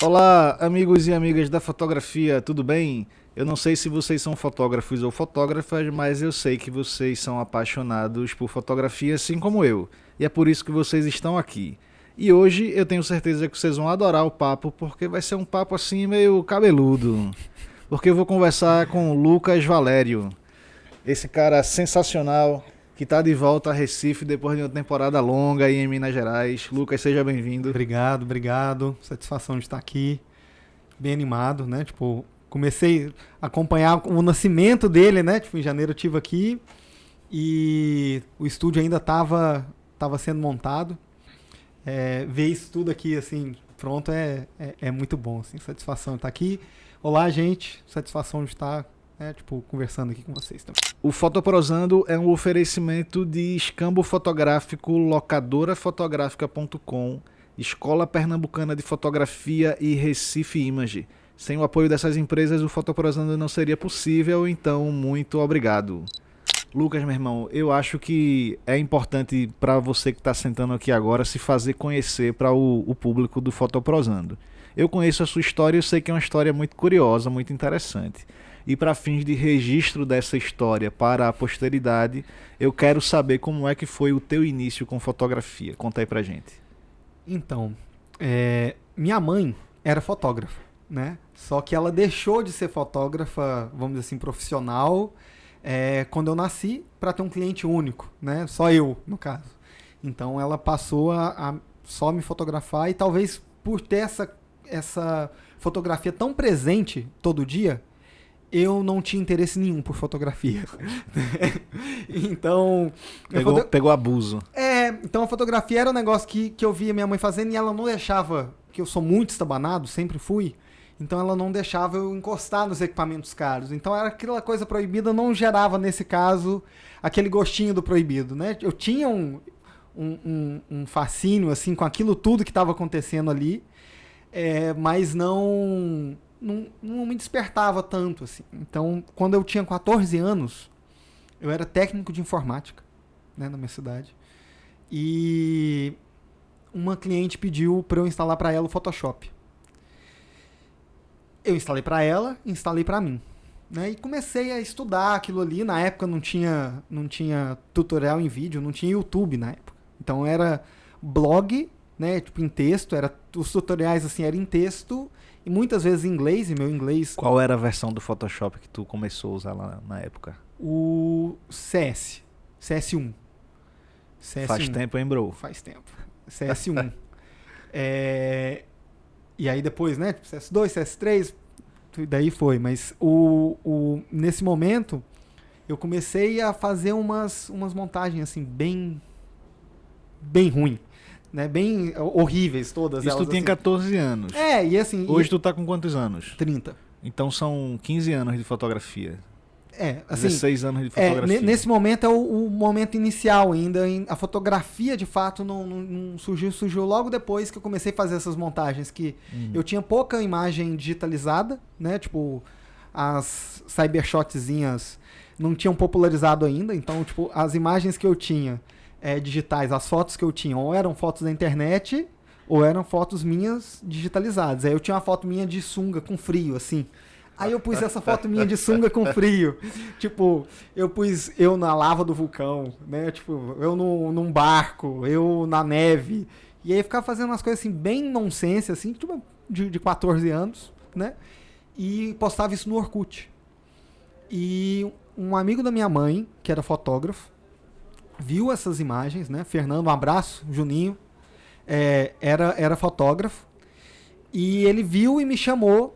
Olá, amigos e amigas da fotografia, tudo bem? Eu não sei se vocês são fotógrafos ou fotógrafas, mas eu sei que vocês são apaixonados por fotografia assim como eu, e é por isso que vocês estão aqui. E hoje eu tenho certeza que vocês vão adorar o papo, porque vai ser um papo assim meio cabeludo. Porque eu vou conversar com o Lucas Valério, esse cara sensacional que está de volta a Recife depois de uma temporada longa aí em Minas Gerais. Lucas, seja bem-vindo. Obrigado, obrigado. Satisfação de estar aqui. Bem animado, né? Tipo, comecei a acompanhar o nascimento dele, né? Tipo, em janeiro eu estive aqui e o estúdio ainda tava sendo montado. Ver isso tudo aqui, assim, pronto, é muito bom, assim. Satisfação de estar aqui. Olá, gente. Satisfação de estar, tipo, conversando aqui com vocês também. O Fotoprosando é um oferecimento de Escambo Fotográfico, locadorafotográfica.com, Escola Pernambucana de Fotografia e Recife Image. Sem o apoio dessas empresas, o Fotoprosando não seria possível, então muito obrigado. Lucas, meu irmão, eu acho que é importante para você que está sentando aqui agora se fazer conhecer para o público do Fotoprosando. Eu conheço a sua história e eu sei que é uma história muito curiosa, muito interessante. E para fins de registro dessa história para a posteridade, eu quero saber como é que foi o teu início com fotografia. Conta aí pra gente. Então, minha mãe era fotógrafa, né? Só que ela deixou de ser fotógrafa, vamos dizer assim, profissional, quando eu nasci, para ter um cliente único, né? Só eu, no caso. Então ela passou a só me fotografar e talvez por ter essa fotografia tão presente todo dia, eu não tinha interesse nenhum por fotografia. Então... Pegou abuso. Então a fotografia era um negócio que eu via minha mãe fazendo e ela não deixava, que eu sou muito estabanado, sempre fui, então ela não deixava eu encostar nos equipamentos caros. Então era aquela coisa proibida, não gerava, nesse caso, aquele gostinho do proibido, né? Eu tinha um fascínio, assim, com aquilo tudo que estava acontecendo ali, mas não me despertava tanto, assim. Então, quando eu tinha 14 anos, eu era técnico de informática, né, na minha cidade. E uma cliente pediu para eu instalar para ela o Photoshop. Eu instalei para ela, instalei para mim, né? E comecei a estudar aquilo ali. Na época não tinha tutorial em vídeo, não tinha YouTube na época. Então era blog, né, tipo em texto, os tutoriais assim eram em texto e muitas vezes em inglês, e meu inglês... Qual era a versão do Photoshop que tu começou a usar lá na época? O CS1. Faz tempo, hein, bro? Faz tempo. CS1. E aí depois, né, CS2, CS3, daí foi. Mas nesse momento, eu comecei a fazer umas montagens, assim, bem ruim, né, bem horríveis todas Isso elas. tu tinha assim. 14 anos. E assim... Hoje tu tá com quantos anos? 30. Então são 15 anos de fotografia. Assim, 16 anos de fotografia. Nesse momento é o momento inicial ainda. A fotografia, de fato, não surgiu logo depois que eu comecei a fazer essas montagens, que eu tinha pouca imagem digitalizada, né? Tipo, as cybershotzinhas não tinham popularizado ainda. Então, tipo, as imagens que eu tinha digitais, as fotos que eu tinha, ou eram fotos da internet, ou eram fotos minhas digitalizadas. Aí eu tinha uma foto minha de sunga com frio, assim. Aí eu pus essa foto minha de sunga com frio. Tipo, eu pus eu na lava do vulcão, né? Tipo, eu num barco, eu na neve. E aí eu ficava fazendo umas coisas assim, bem nonsense, assim, tipo, de 14 anos, né? E postava isso no Orkut. E um amigo da minha mãe, que era fotógrafo, viu essas imagens, né? Fernando, um abraço, Juninho, era fotógrafo. E ele viu e me chamou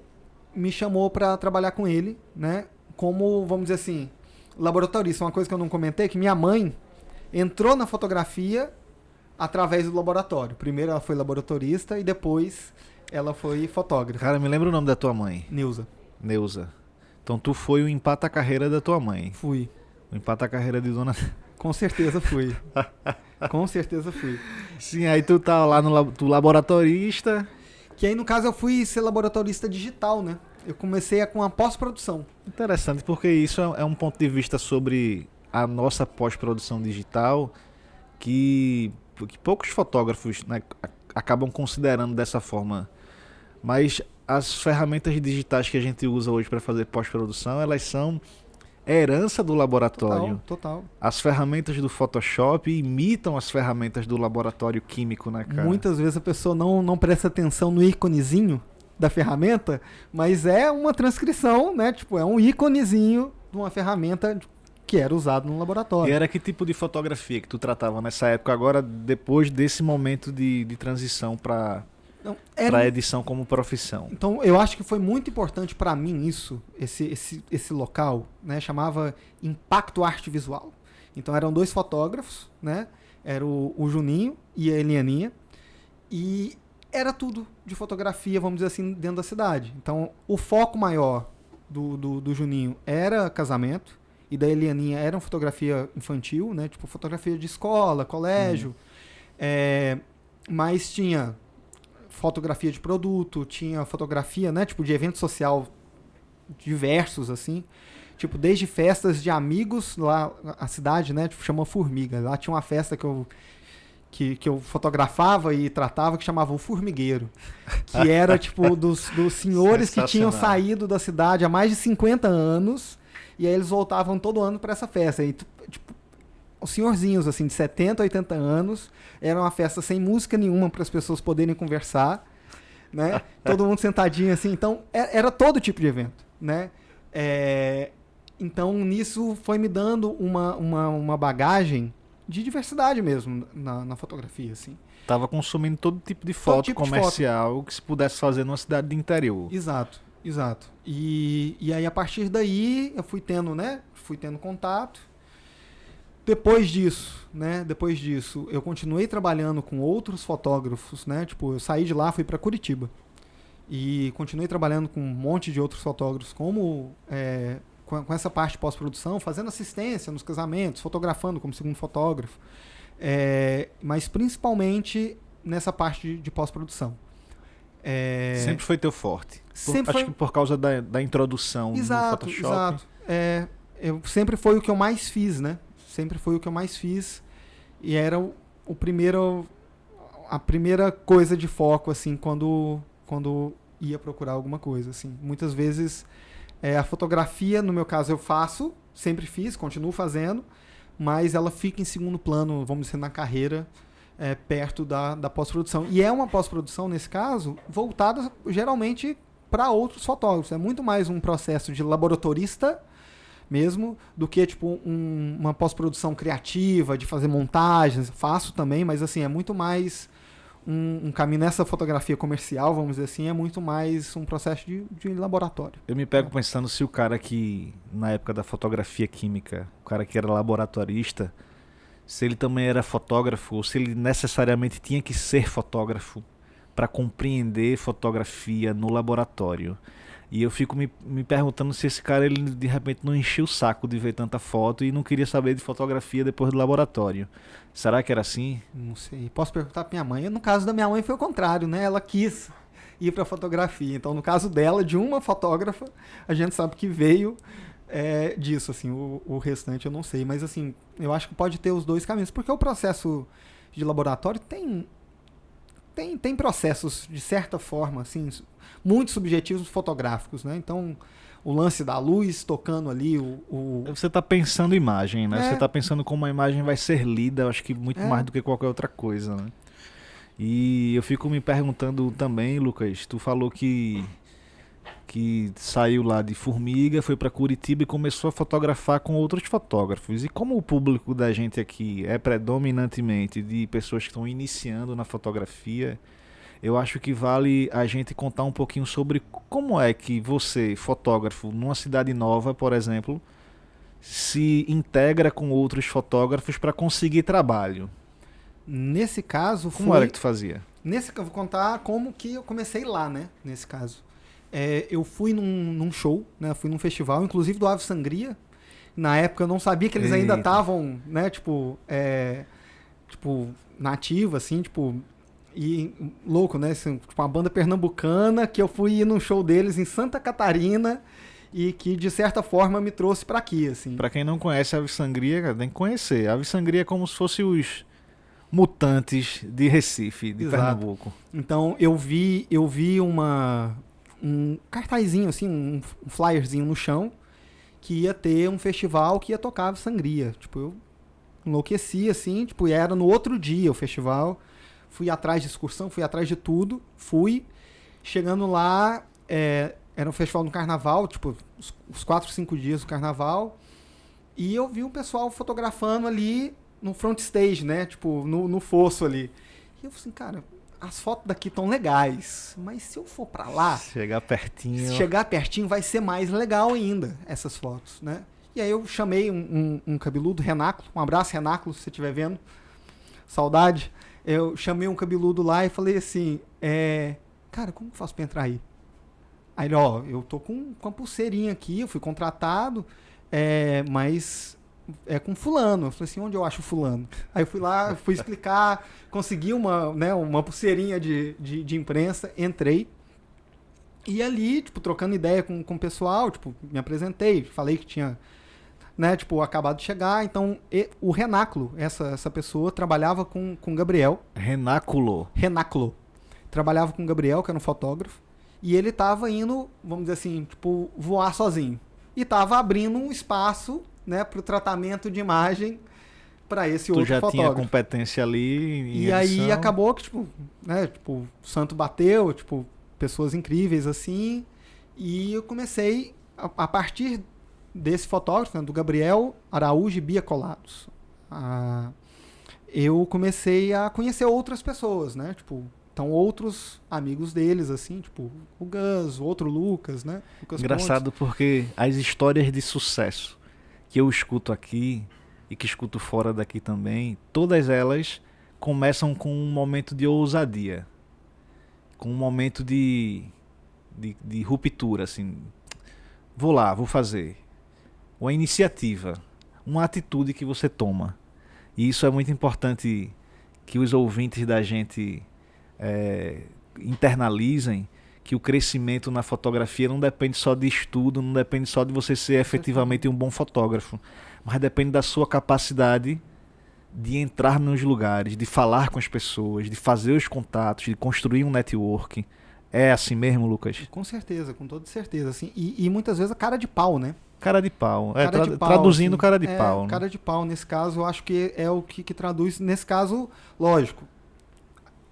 para trabalhar com ele, né? Como, vamos dizer assim, laboratorista. Uma coisa que eu não comentei, que minha mãe entrou na fotografia através do laboratório. Primeiro ela foi laboratorista e depois ela foi fotógrafa. Cara, me lembra o nome da tua mãe. Neuza. Então tu foi o empata-carreira da tua mãe. Fui. O empata-carreira de dona... Com certeza fui. Com certeza fui. Sim, aí tu tá lá tu laboratorista... Que aí, no caso, eu fui ser laboratorista digital, né? Eu comecei com a pós-produção. Interessante, porque isso é um ponto de vista sobre a nossa pós-produção digital que poucos fotógrafos, né, acabam considerando dessa forma. Mas as ferramentas digitais que a gente usa hoje para fazer pós-produção, elas são herança do laboratório. Total. As ferramentas do Photoshop imitam as ferramentas do laboratório químico, né, cara? Muitas vezes a pessoa não presta atenção no íconezinho da ferramenta, mas é uma transcrição, né? Tipo, é um íconezinho de uma ferramenta que era usado no laboratório. E era que tipo de fotografia que tu tratava nessa época, agora, depois desse momento de transição para a edição como profissão? Então, eu acho que foi muito importante para mim esse local, né? Chamava Impacto Arte Visual. Então, eram 2 fotógrafos, né? Era o Juninho e a Elianinha. E era tudo de fotografia, vamos dizer assim, dentro da cidade. Então, o foco maior do Juninho era casamento, e da Elianinha era uma fotografia infantil, né? Tipo, fotografia de escola, colégio. Mas tinha fotografia de produto, tinha fotografia, né? Tipo, de evento social diversos, assim. Tipo, desde festas de amigos lá, a cidade, né? Tipo, chama Formiga. Lá tinha uma festa que eu fotografava e tratava, que chamava o Formigueiro, que era tipo dos senhores que tinham saído da cidade há mais de 50 anos, e aí eles voltavam todo ano para essa festa. E, tipo, os senhorzinhos assim de 70, 80 anos, era uma festa sem música nenhuma para as pessoas poderem conversar, né? Todo mundo sentadinho assim. Então era todo tipo de evento, né? Então nisso foi me dando uma bagagem de diversidade mesmo na fotografia, assim. Tava consumindo todo tipo de foto tipo comercial de foto que se pudesse fazer numa cidade do interior. Exato. E aí, a partir daí, eu fui tendo contato. Depois disso, eu continuei trabalhando com outros fotógrafos, né? Tipo, eu saí de lá, fui para Curitiba. E continuei trabalhando com um monte de outros fotógrafos, como com essa parte de pós-produção, fazendo assistência nos casamentos, fotografando como segundo fotógrafo, mas principalmente nessa parte de pós-produção. Sempre foi teu forte. Acho que por causa da introdução no Photoshop. Exato. Sempre foi o que eu mais fiz, né? E era a primeira coisa de foco, assim, quando ia procurar alguma coisa, assim. Muitas vezes a fotografia, no meu caso, eu faço, sempre fiz, continuo fazendo, mas ela fica em segundo plano, vamos dizer, na carreira, perto da pós-produção. E é uma pós-produção, nesse caso, voltada geralmente para outros fotógrafos. É muito mais um processo de laboratorista mesmo, do que tipo uma pós-produção criativa, de fazer montagens. Faço também, mas assim, é muito mais um caminho nessa fotografia comercial, vamos dizer assim, é muito mais um processo de laboratório. Eu me pego pensando se o cara que, na época da fotografia química, o cara que era laboratorista, se ele também era fotógrafo, ou se ele necessariamente tinha que ser fotógrafo para compreender fotografia no laboratório. E eu fico me perguntando se esse cara, ele de repente não encheu o saco de ver tanta foto e não queria saber de fotografia depois do laboratório. Será que era assim? Não sei. Posso perguntar pra minha mãe. No caso da minha mãe foi o contrário, né? Ela quis ir pra fotografia. Então, no caso dela, de uma fotógrafa, a gente sabe que veio disso, assim. O restante eu não sei. Mas, assim, eu acho que pode ter os dois caminhos. Porque o processo de laboratório tem processos, de certa forma, assim, muito subjetivos fotográficos, né? Então, o lance da luz tocando ali, Você está pensando imagem, né? Você está pensando como a imagem vai ser lida, eu acho que muito mais do que qualquer outra coisa, né? E eu fico me perguntando também, Lucas, tu falou que saiu lá de Formiga, foi para Curitiba e começou a fotografar com outros fotógrafos. E como o público da gente aqui é predominantemente de pessoas que estão iniciando na fotografia, eu acho que vale a gente contar um pouquinho sobre como é que você, fotógrafo, numa cidade nova, por exemplo, se integra com outros fotógrafos para conseguir trabalho. Nesse caso, como era que tu fazia? Eu vou contar como que eu comecei lá, né? Nesse caso. Eu fui num show, né? Fui num festival, inclusive do Ave Sangria. Na época eu não sabia que eles ainda estavam, né? Tipo, na ativa, assim, tipo... E louco, né? Assim, tipo, uma banda pernambucana que eu fui ir num show deles em Santa Catarina e que, de certa forma, me trouxe pra aqui, assim. Pra quem não conhece a Ave Sangria, tem que conhecer. A Ave Sangria é como se fosse mutantes de Recife, de Exato. Pernambuco. Então eu vi um cartazinho, assim, um flyerzinho no chão, que ia ter um festival que ia tocar sangria. Tipo, eu enlouqueci, assim, tipo, e era no outro dia o festival. Fui atrás de excursão, fui atrás de tudo, fui. Chegando lá, era um festival no carnaval, tipo, os 4, 5 dias do carnaval. E eu vi o pessoal fotografando ali no front stage, né? Tipo, no fosso ali. E eu falei assim, cara, as fotos daqui estão legais, mas se eu for pra lá, Chegar pertinho. chegar pertinho vai ser mais legal ainda, essas fotos, né? E aí eu chamei um cabeludo, Renáculo, um abraço, Renáculo, se você estiver vendo, saudade. Eu chamei um cabeludo lá e falei assim, cara, como que eu faço pra entrar aí? Aí ele, eu tô com a pulseirinha aqui, eu fui contratado, mas é com fulano. Eu falei assim, onde eu acho fulano? Aí eu fui lá, fui explicar, consegui uma pulseirinha de imprensa, entrei. E ali, tipo, trocando ideia com o pessoal, tipo, me apresentei, falei que tinha, né, tipo, acabado de chegar. Então, o Renáculo, essa pessoa, trabalhava com o Gabriel. Renáculo. Trabalhava com o Gabriel, que era um fotógrafo. E ele tava indo, vamos dizer assim, tipo, voar sozinho. E tava abrindo um espaço, né, pro tratamento de imagem para esse outro fotógrafo. Tu já tinha competência ali em edição. Aí acabou que, tipo, né, tipo, o santo bateu, tipo, pessoas incríveis, assim, e eu comecei, a partir desse fotógrafo, né, do Gabriel Araújo e Bia Colados, eu comecei a conhecer outras pessoas, né, tipo, então outros amigos deles, assim, tipo, o Gus, o outro Lucas, né. Lucas Engraçado Pontes. Porque as histórias de sucesso que eu escuto aqui e que escuto fora daqui também, todas elas começam com um momento de ousadia, com um momento de ruptura, assim, vou lá, vou fazer. Uma iniciativa, uma atitude que você toma. E isso é muito importante que os ouvintes da gente internalizem, que o crescimento na fotografia não depende só de estudo, não depende só de você ser efetivamente um bom fotógrafo, mas depende da sua capacidade de entrar nos lugares, de falar com as pessoas, de fazer os contatos, de construir um network. É assim mesmo, Lucas? Com certeza, com toda certeza. Assim, e muitas vezes a cara de pau, né? Cara de pau. assim, Traduzindo cara de pau. Cara de pau, nesse caso, eu acho que é o que traduz. Nesse caso, lógico,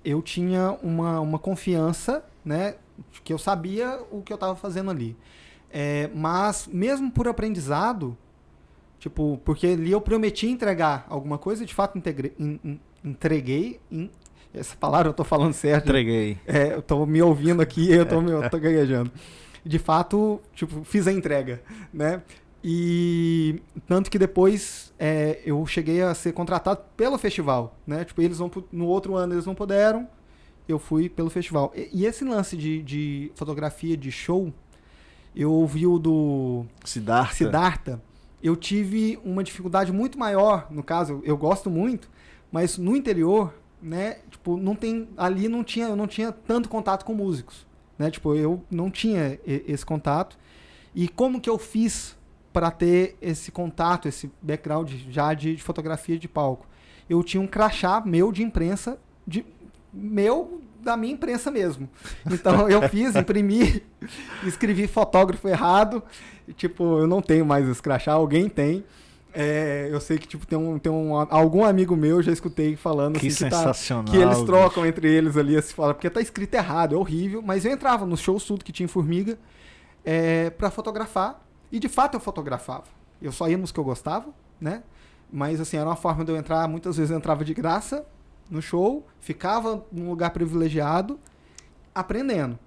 eu tinha uma confiança, né? Que eu sabia o que eu estava fazendo ali. Mas, mesmo por aprendizado, tipo, porque ali eu prometi entregar alguma coisa, de fato entreguei. Essa palavra eu tô falando certo. Entreguei. Eu tô me ouvindo aqui, eu tô gaguejando. De fato, tipo, fiz a entrega, né? E tanto que depois eu cheguei a ser contratado pelo festival, né? Tipo, no outro ano eles não puderam, eu fui pelo festival. E esse lance de fotografia de show, eu ouvi o do Siddhartha, eu tive uma dificuldade muito maior, no caso, eu gosto muito, mas no interior, né, tipo, eu não tinha tanto contato com músicos, né? Tipo, eu não tinha esse contato. E como que eu fiz para ter esse contato, esse background já de fotografia de palco? Eu tinha um crachá meu de imprensa, da minha imprensa mesmo. Então eu imprimi, escrevi fotógrafo errado. Tipo, eu não tenho mais esse crachá, alguém tem. Eu sei que tipo, tem algum amigo meu, já escutei falando que assim, sensacional, que eles trocam entre eles ali, assim, fala, porque tá escrito errado, é horrível. Mas eu entrava no show tudo que tinha em Formiga para fotografar, e de fato eu fotografava. Eu só ia nos que eu gostava, né? Mas assim, era uma forma de eu entrar, muitas vezes eu entrava de graça no show, ficava num lugar privilegiado, aprendendo.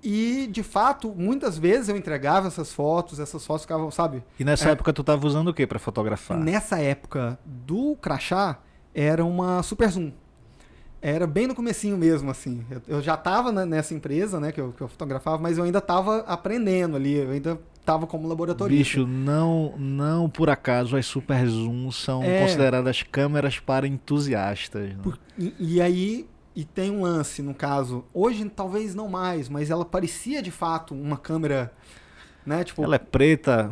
E, de fato, muitas vezes eu entregava essas fotos ficavam, sabe? E nessa época tu tava usando o que para fotografar? Nessa época do crachá, era uma Super Zoom. Era bem no comecinho mesmo, assim. Eu já tava nessa empresa, né, que eu fotografava, mas eu ainda tava aprendendo ali, eu ainda tava como laboratorista. Bicho, não por acaso as Super Zoom são consideradas câmeras para entusiastas. Né? E aí... E tem um lance, no caso, hoje talvez não mais, mas ela parecia de fato uma câmera, né? Tipo, ela é preta,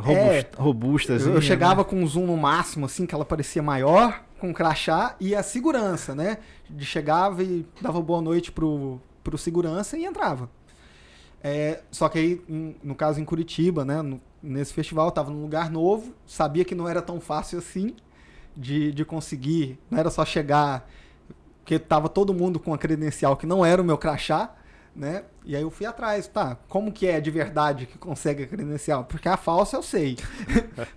robusta. Eu chegava com um zoom no máximo, assim, que ela parecia maior. com crachá e a segurança, né? Chegava e dava boa noite pro segurança e entrava. Só que aí, no caso em Curitiba, né? Nesse festival, eu tava num lugar novo, sabia que não era tão fácil assim de conseguir, não era só chegar, porque tava todo mundo com a credencial que não era o meu crachá, né? E aí eu fui atrás, tá, como que é de verdade que consegue a credencial? Porque a falsa eu sei,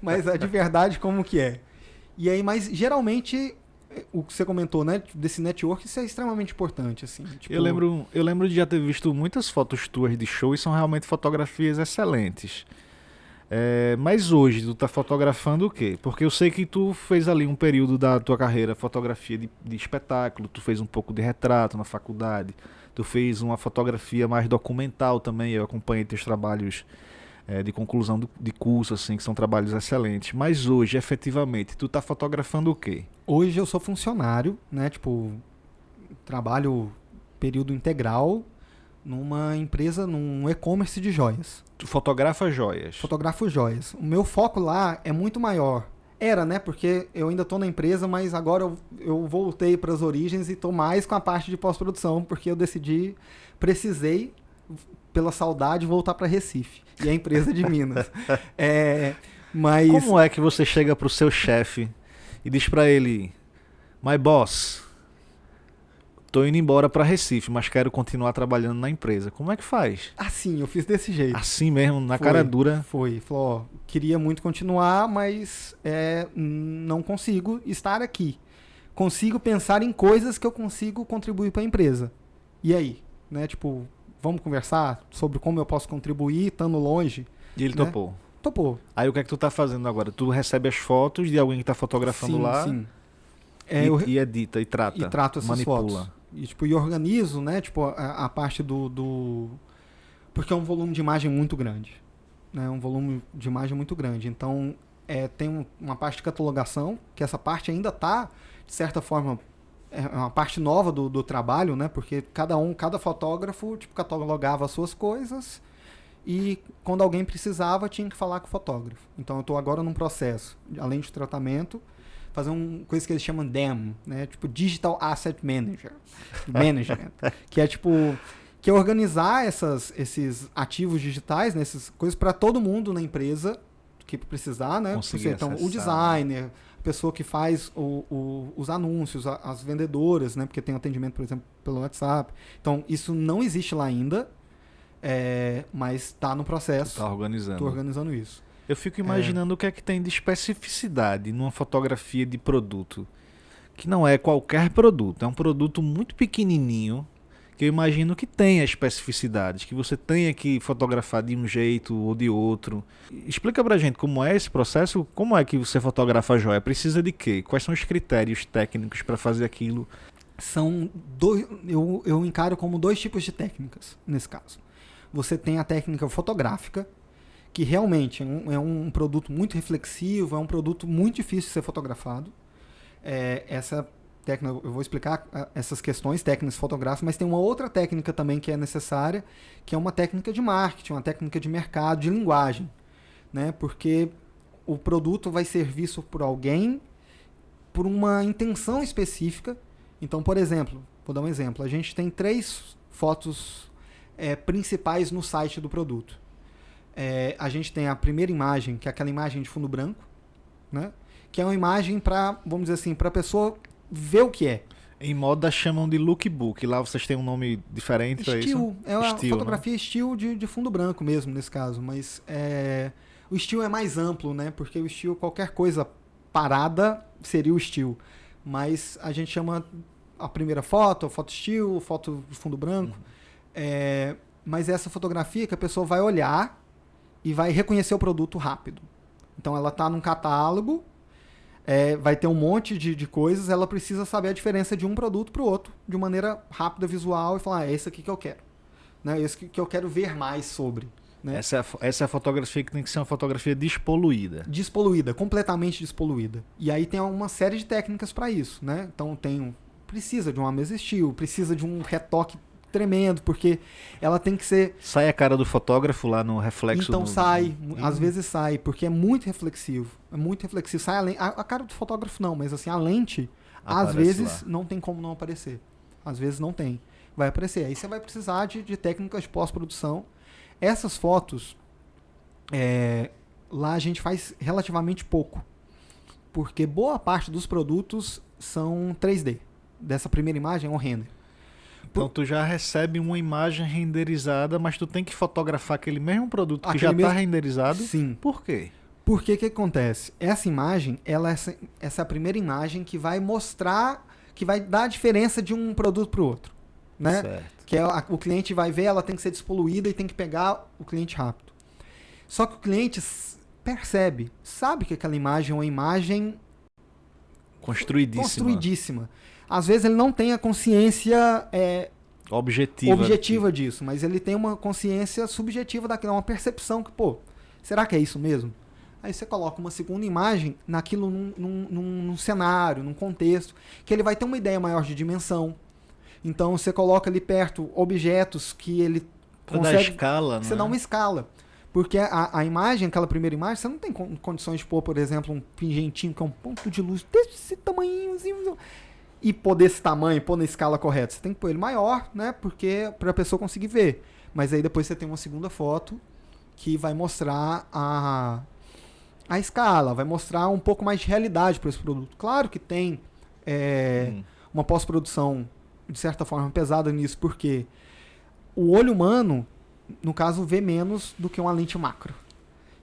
mas a de verdade como que é? E aí, mas geralmente, o que você comentou, né, desse network, isso é extremamente importante, assim. Tipo... Eu lembro de já ter visto muitas fotos tuas de show e são realmente fotografias excelentes. Mas hoje, tu tá fotografando o quê? Porque eu sei que tu fez ali um período da tua carreira fotografia de espetáculo, tu fez um pouco de retrato na faculdade, tu fez uma fotografia mais documental também, eu acompanhei teus trabalhos de conclusão de curso, assim, que são trabalhos excelentes. Mas hoje, efetivamente, tu tá fotografando o quê? Hoje eu sou funcionário, né, tipo, trabalho período integral numa empresa, num e-commerce de joias. Tu fotografa joias? Fotografo joias. O meu foco lá é muito maior. Era, né? Porque eu ainda tô na empresa, mas agora eu voltei para as origens e tô mais com a parte de pós-produção, porque eu precisei, pela saudade, voltar para Recife. E a empresa de Minas. Mas... Como é que você chega pro seu chefe e diz para ele: My boss, tô indo embora para Recife, mas quero continuar trabalhando na empresa. Como é que faz? Assim, eu fiz desse jeito. Assim mesmo, na cara dura? Foi. Falou, ó, queria muito continuar, mas não consigo estar aqui. Consigo pensar em coisas que eu consigo contribuir para a empresa. E aí? Né? Tipo, vamos conversar sobre como eu posso contribuir estando longe? E ele né? topou? Topou. Aí o que é que tu tá fazendo agora? Tu recebe as fotos de alguém que tá fotografando sim, lá? Sim. E edita, e trata, e trato essas manipula. Fotos. E, tipo, e organizo, né? Tipo, a parte porque é um volume de imagem muito grande. Né? Um volume de imagem muito grande. Então, tem uma parte de catalogação, que essa parte ainda está, de certa forma, é uma parte nova do trabalho, né? Porque cada fotógrafo, tipo, catalogava as suas coisas e quando alguém precisava, tinha que falar com o fotógrafo. Então, eu estou agora num processo, além de tratamento, fazer uma coisa que eles chamam DAM, né? Tipo Digital Asset Management, que é tipo que é organizar esses ativos digitais, né? Essas coisas para todo mundo na empresa que precisar, né? Então, o designer, a pessoa que faz os anúncios, as vendedoras, né? Porque tem atendimento, por exemplo, pelo WhatsApp. Então, isso não existe lá ainda, mas está no processo. Tá organizando. Estou organizando isso. Eu fico imaginando o que é que tem de especificidade numa fotografia de produto. Que não é qualquer produto. É um produto muito pequenininho, que eu imagino que tenha especificidades, que você tenha que fotografar de um jeito ou de outro. Explica pra gente como é esse processo, como é que você fotografa a joia? Precisa de quê? Quais são os critérios técnicos para fazer aquilo? São eu encaro como 2 tipos de técnicas, nesse caso. Você tem a técnica fotográfica, que realmente é um produto muito reflexivo, é um produto muito difícil de ser fotografado. Essa técnica, eu vou explicar essas questões técnicas fotográficas, mas tem uma outra técnica também que é necessária, que é uma técnica de marketing, uma técnica de mercado, de linguagem. Né? Porque o produto vai ser visto por alguém por uma intenção específica. Então, por exemplo, vou dar um exemplo, a gente tem 3 fotos principais no site do produto. A gente tem a primeira imagem, que é aquela imagem de fundo branco, né? Que é uma imagem para, vamos dizer assim, para a pessoa ver o que é. Em moda chamam de lookbook. Lá vocês têm um nome diferente para isso? É uma fotografia, né? Estilo de fundo branco mesmo, nesse caso. Mas o estilo é mais amplo, né? Porque o estilo, qualquer coisa parada seria o estilo. Mas a gente chama a primeira foto estilo, foto de fundo branco. Mas essa fotografia que a pessoa vai olhar e vai reconhecer o produto rápido. Então ela está num catálogo, vai ter um monte de coisas, ela precisa saber a diferença de um produto para o outro, de maneira rápida, visual, e falar, é esse aqui que eu quero. Né? Esse que eu quero ver mais sobre. Né? Essa é a fotografia que tem que ser uma fotografia despoluída. Despoluída, completamente despoluída. E aí tem uma série de técnicas para isso. Né? Então precisa de uma mesa estilo, precisa de um retoque tremendo, porque ela tem que ser... Sai a cara do fotógrafo lá no reflexo. Então sai, às vezes sai, porque é muito reflexivo. É muito reflexivo. Sai a cara do fotógrafo não, mas assim, a lente, às vezes, não tem como não aparecer. Às vezes não tem. Vai aparecer. Aí você vai precisar de técnicas de pós-produção. Essas fotos, lá a gente faz relativamente pouco. Porque boa parte dos produtos são 3D. Dessa primeira imagem é um render. Então tu já recebe uma imagem renderizada, mas tu tem que fotografar aquele mesmo produto que já está renderizado? Sim. Por quê? Porque o que acontece? Essa imagem, essa é a primeira imagem que vai mostrar, que vai dar a diferença de um produto para o outro. Né? Certo. Que o cliente vai ver, ela tem que ser despoluída e tem que pegar o cliente rápido. Só que o cliente percebe, sabe que aquela imagem é uma imagem construidíssima. Às vezes ele não tem a consciência objetiva disso, mas ele tem uma consciência subjetiva daquilo, uma percepção que, pô, será que é isso mesmo? Aí você coloca uma segunda imagem naquilo num cenário, num contexto, que ele vai ter uma ideia maior de dimensão. Então você coloca ali perto objetos que ele consegue... Dar escala, você dá uma escala. Porque a imagem, aquela primeira imagem, você não tem condições de pôr, por exemplo, um pingentinho que é um ponto de luz desse tamanhozinho e pôr desse tamanho, pôr na escala correta. Você tem que pôr ele maior, né? Porque para a pessoa conseguir ver. Mas aí depois você tem uma segunda foto que vai mostrar a escala, vai mostrar um pouco mais de realidade para esse produto. Claro que tem uma pós-produção, de certa forma, pesada nisso, porque o olho humano, no caso, vê menos do que uma lente macro.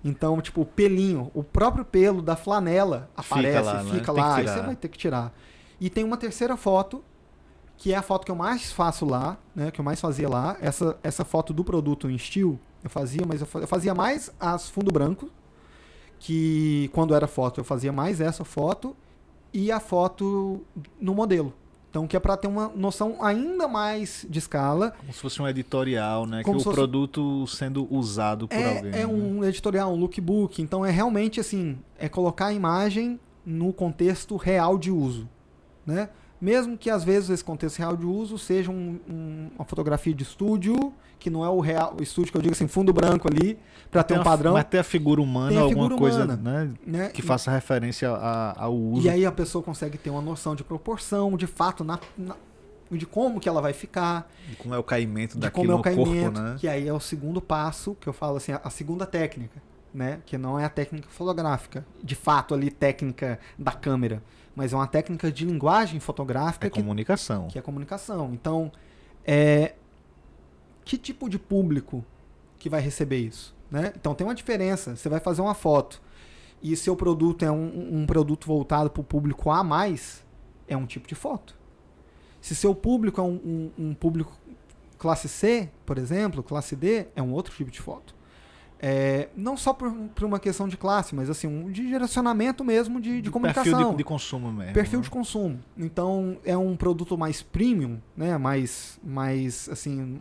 Então, tipo, o pelinho, o próprio pelo da flanela aparece, fica lá, e você vai ter que tirar. E tem uma terceira foto, que é a foto que eu mais faço lá, né, que eu mais fazia lá, essa foto do produto em steel, eu fazia mais as fundo branco, que quando era foto eu fazia mais essa foto, e a foto no modelo. Então, que é para ter uma noção ainda mais de escala. Como se fosse um editorial, né? Como que o produto sendo usado por alguém. É um editorial, um lookbook. Então, é realmente assim, é colocar a imagem no contexto real de uso, né? Mesmo que, às vezes, esse contexto real de uso seja uma fotografia de estúdio, que não é o real, o estúdio que eu digo assim, fundo branco ali, para ter um padrão. Mas ter a figura humana, alguma coisa, né, que faça referência ao uso. E aí a pessoa consegue ter uma noção de proporção, de fato, de como que ela vai ficar. De como é o caimento daquilo no corpo, né? Que aí é o segundo passo, que eu falo assim, a segunda técnica, né? Que não é a técnica fotográfica, de fato ali, técnica da câmera, mas é uma técnica de linguagem fotográfica. Comunicação. Que é comunicação. Então, que tipo de público que vai receber isso, né? Então tem uma diferença. Você vai fazer uma foto e seu produto é um produto voltado para o público A+, é um tipo de foto. Se seu público é um público classe C, por exemplo, classe D, é um outro tipo de foto. Não só por uma questão de classe, mas assim, de direcionamento mesmo de comunicação. Perfil de consumo mesmo. Perfil de consumo. Então, é um produto mais premium, né? mais assim,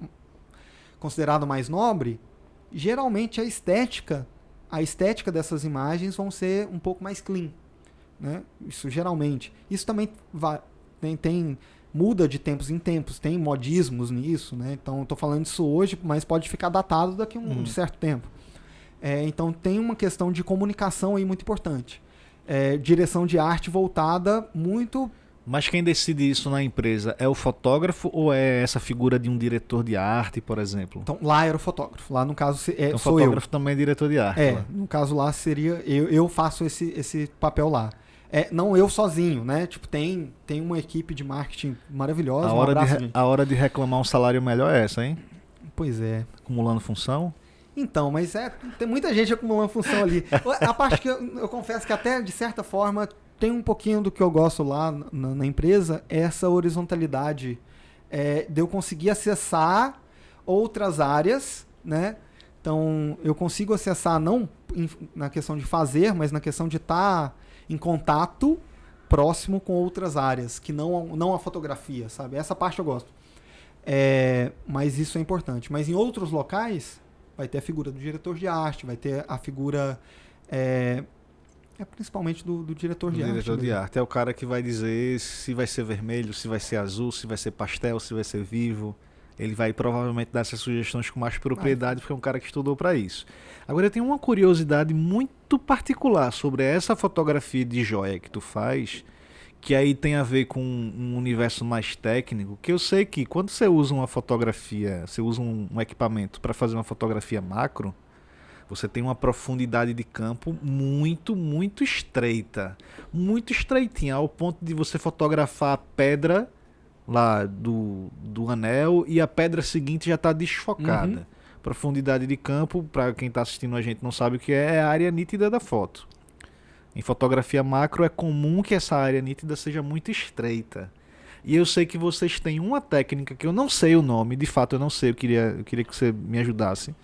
considerado mais nobre. Geralmente a estética dessas imagens vão ser um pouco mais clean, né? Isso geralmente. Isso também muda de tempos em tempos, tem modismos nisso, né? Então, estou falando isso hoje, mas pode ficar datado daqui a um certo tempo. Então, tem uma questão de comunicação aí muito importante. Direção de arte voltada muito... Mas quem decide isso na empresa é o fotógrafo ou é essa figura de um diretor de arte, por exemplo? Então, lá era o fotógrafo. Lá, no caso, então, sou o fotógrafo também é diretor de arte. No caso lá, seria... Eu faço esse papel lá. Não eu sozinho, né? Tipo, tem uma equipe de marketing maravilhosa. A hora de reclamar um salário melhor é essa, hein? Pois é. Acumulando função? Então, mas tem muita gente acumulando função ali. A parte que eu confesso que até, de certa forma, tem um pouquinho do que eu gosto lá na empresa, é essa horizontalidade de eu conseguir acessar outras áreas, né? Então, eu consigo acessar não na questão de fazer, mas na questão de estar em contato próximo com outras áreas, que não a fotografia, sabe? Essa parte eu gosto. Mas isso é importante. Mas em outros locais, vai ter a figura do diretor de arte, vai ter a figura... principalmente do diretor de arte. O diretor de arte é o cara que vai dizer se vai ser vermelho, se vai ser azul, se vai ser pastel, se vai ser vivo. Ele vai provavelmente dar essas sugestões com mais propriedade, porque é um cara que estudou para isso. Agora, eu tenho uma curiosidade muito particular sobre essa fotografia de joia que tu faz, que aí tem a ver com um universo mais técnico, que eu sei que quando você usa uma fotografia, você usa um equipamento para fazer uma fotografia macro, você tem uma profundidade de campo muito, muito estreita. Muito estreitinha, ao ponto de você fotografar a pedra lá do anel e a pedra seguinte já está desfocada. Uhum. Profundidade de campo, para quem está assistindo a gente não sabe o que é a área nítida da foto. Em fotografia macro é comum que essa área nítida seja muito estreita. E eu sei que vocês têm uma técnica que eu não sei o nome, de fato eu não sei, eu queria que você me ajudasse.